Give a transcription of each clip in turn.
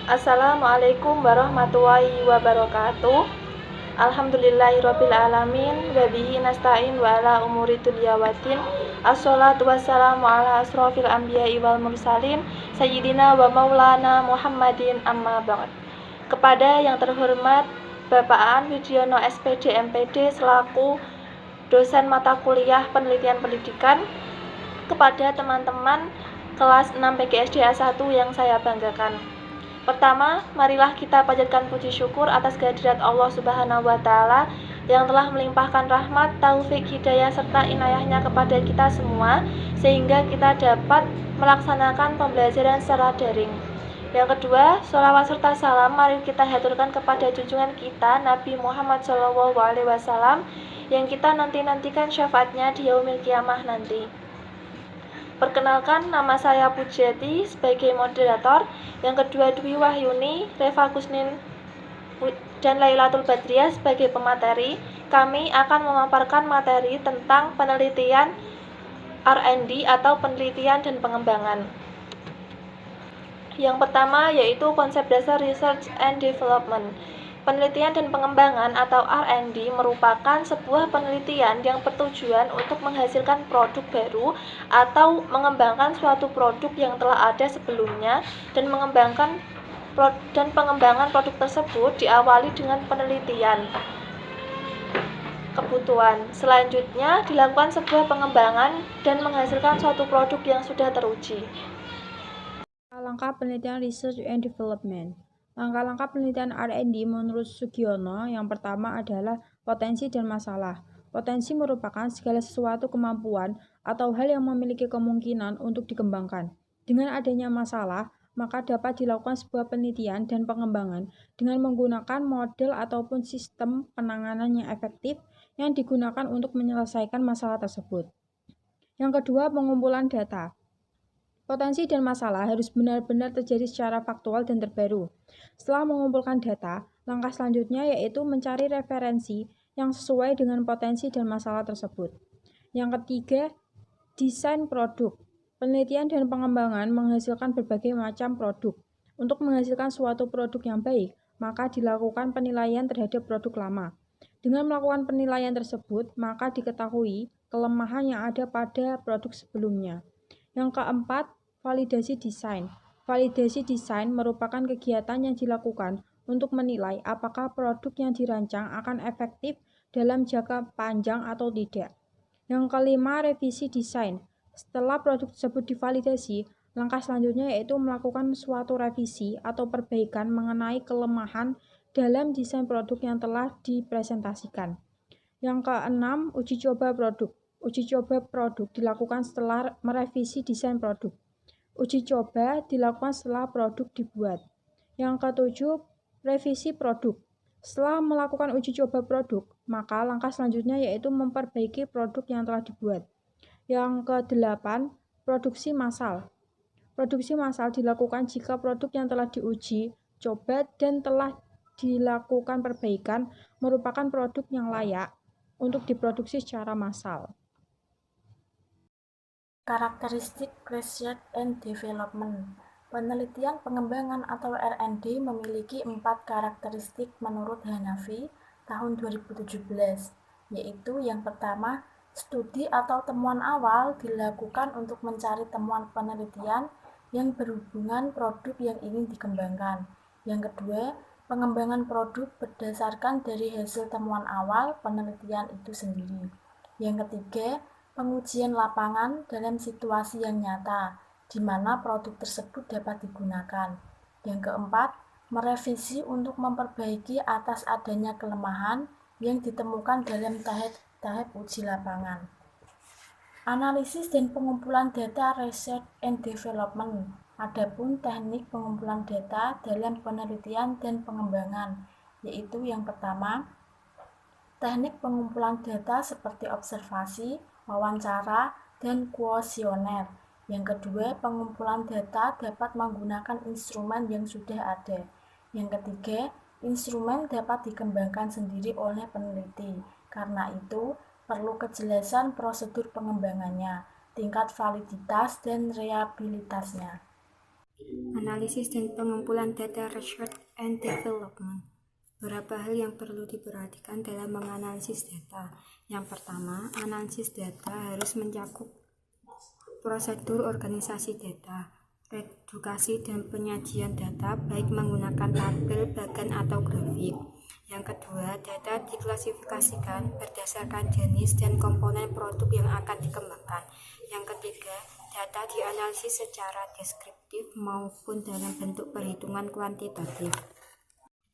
Assalamualaikum warahmatullahi wabarakatuh. Alhamdulillahirabbil alamin wa bihi nasta'in wa ala umuri dunya waddin. Assalatu wassalamu ala asrofil anbiya'i wal mursalin sayyidina wa maulana Muhammadin amma ba'd. Kepada yang terhormat Bapak Aan Widiono SPD MPD selaku dosen mata kuliah penelitian pendidikan, kepada teman-teman kelas 6 PGSD A1 yang saya banggakan. Pertama, marilah kita panjatkan puji syukur atas kehadirat Allah Subhanahu wa Ta'ala yang telah melimpahkan rahmat, taufik, hidayah, serta inayahnya kepada kita semua, sehingga kita dapat melaksanakan pembelajaran secara daring. Yang kedua, sholawat serta salam mari kita haturkan kepada junjungan kita Nabi Muhammad SAW yang kita nantikan syafaatnya di yaumil kiamah nanti. Perkenalkan, nama saya Pujiati sebagai moderator. Yang kedua, Dwi Wahyuni, Reva Kusnin, dan Lailatul Badriah sebagai pemateri. Kami akan memaparkan materi tentang penelitian R&D atau penelitian dan pengembangan. Yang pertama yaitu konsep dasar Research and Development. Penelitian dan pengembangan atau R&D merupakan sebuah penelitian yang bertujuan untuk menghasilkan produk baru atau mengembangkan suatu produk yang telah ada sebelumnya, dan pengembangan produk tersebut diawali dengan penelitian kebutuhan. Selanjutnya dilakukan sebuah pengembangan dan menghasilkan suatu produk yang sudah teruji. Langkah penelitian Research and Development. Langkah-langkah penelitian R&D menurut Sugiono yang pertama adalah potensi dan masalah. Potensi merupakan segala sesuatu kemampuan atau hal yang memiliki kemungkinan untuk dikembangkan. Dengan adanya masalah, maka dapat dilakukan sebuah penelitian dan pengembangan dengan menggunakan model ataupun sistem penanganan yang efektif yang digunakan untuk menyelesaikan masalah tersebut. Yang kedua, pengumpulan data. Potensi dan masalah harus benar-benar terjadi secara faktual dan terbaru. Setelah mengumpulkan data, langkah selanjutnya yaitu mencari referensi yang sesuai dengan potensi dan masalah tersebut. Yang ketiga, desain produk. Penelitian dan pengembangan menghasilkan berbagai macam produk. Untuk menghasilkan suatu produk yang baik, maka dilakukan penilaian terhadap produk lama. Dengan melakukan penilaian tersebut, maka diketahui kelemahan yang ada pada produk sebelumnya. Yang keempat, validasi desain. Validasi desain merupakan kegiatan yang dilakukan untuk menilai apakah produk yang dirancang akan efektif dalam jangka panjang atau tidak. Yang kelima, revisi desain. Setelah produk tersebut divalidasi, langkah selanjutnya yaitu melakukan suatu revisi atau perbaikan mengenai kelemahan dalam desain produk yang telah dipresentasikan. Yang keenam, uji coba produk. Uji coba produk dilakukan setelah merevisi desain produk. Uji coba dilakukan setelah produk dibuat. Yang ketujuh, revisi produk. Setelah melakukan uji coba produk, maka langkah selanjutnya yaitu memperbaiki produk yang telah dibuat. Yang kedelapan, produksi massal. Produksi massal dilakukan jika produk yang telah diuji coba dan telah dilakukan perbaikan merupakan produk yang layak untuk diproduksi secara massal. Karakteristik Research and Development. Penelitian pengembangan atau R&D memiliki 4 karakteristik menurut Hanafi tahun 2017, yaitu yang pertama, studi atau temuan awal dilakukan untuk mencari temuan penelitian yang berhubungan produk yang ingin dikembangkan. Yang kedua, pengembangan produk berdasarkan dari hasil temuan awal penelitian itu sendiri. Yang ketiga, pengujian lapangan dalam situasi yang nyata, di mana produk tersebut dapat digunakan. Yang keempat, merevisi untuk memperbaiki atas adanya kelemahan yang ditemukan dalam tahap uji lapangan. Analisis dan pengumpulan data Research and Development. Adapun teknik pengumpulan data dalam penelitian dan pengembangan, yaitu yang pertama, teknik pengumpulan data seperti observasi, wawancara, dan kuesioner. Yang kedua, pengumpulan data dapat menggunakan instrumen yang sudah ada. Yang ketiga, instrumen dapat dikembangkan sendiri oleh peneliti. Karena itu, perlu kejelasan prosedur pengembangannya, tingkat validitas, dan reliabilitasnya. Analisis dan pengumpulan data research and development. Beberapa hal yang perlu diperhatikan dalam menganalisis data. Yang pertama, analisis data harus mencakup prosedur organisasi data, redukasi dan penyajian data baik menggunakan tabel, bagan, atau grafik. Yang kedua, data diklasifikasikan berdasarkan jenis dan komponen produk yang akan dikembangkan. Yang ketiga, data dianalisis secara deskriptif maupun dalam bentuk perhitungan kuantitatif.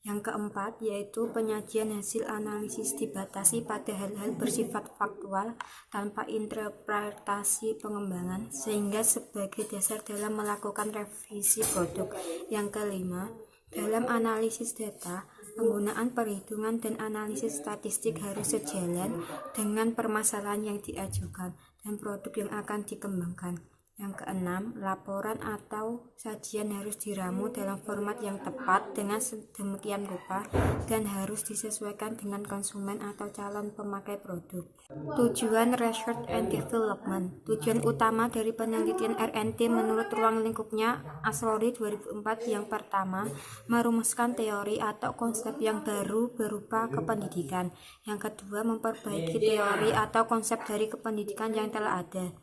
Yang keempat, yaitu penyajian hasil analisis dibatasi pada hal-hal bersifat faktual tanpa interpretasi pengembangan, sehingga sebagai dasar dalam melakukan revisi produk. Yang kelima, dalam analisis data, penggunaan perhitungan dan analisis statistik harus sejalan dengan permasalahan yang diajukan dan produk yang akan dikembangkan. Yang keenam, laporan atau sajian harus diramu dalam format yang tepat dengan sedemikian rupa dan harus disesuaikan dengan konsumen atau calon pemakai produk. Tujuan Research and Development. Tujuan utama dari penelitian R&D menurut ruang lingkupnya Asrory 2004 yang pertama, merumuskan teori atau konsep yang baru berupa kependidikan. Yang kedua, memperbaiki teori atau konsep dari kependidikan yang telah ada.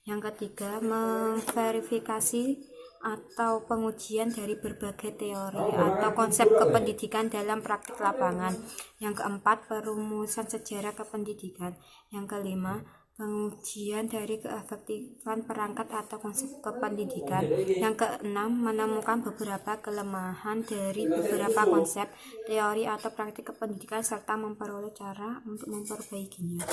Yang ketiga, memverifikasi atau pengujian dari berbagai teori atau konsep kependidikan dalam praktik lapangan. Yang keempat, perumusan sejarah kependidikan. Yang kelima, pengujian dari keefektifan perangkat atau konsep kependidikan. Yang keenam, menemukan beberapa kelemahan dari beberapa konsep, teori atau praktik kependidikan serta memperoleh cara untuk memperbaikinya.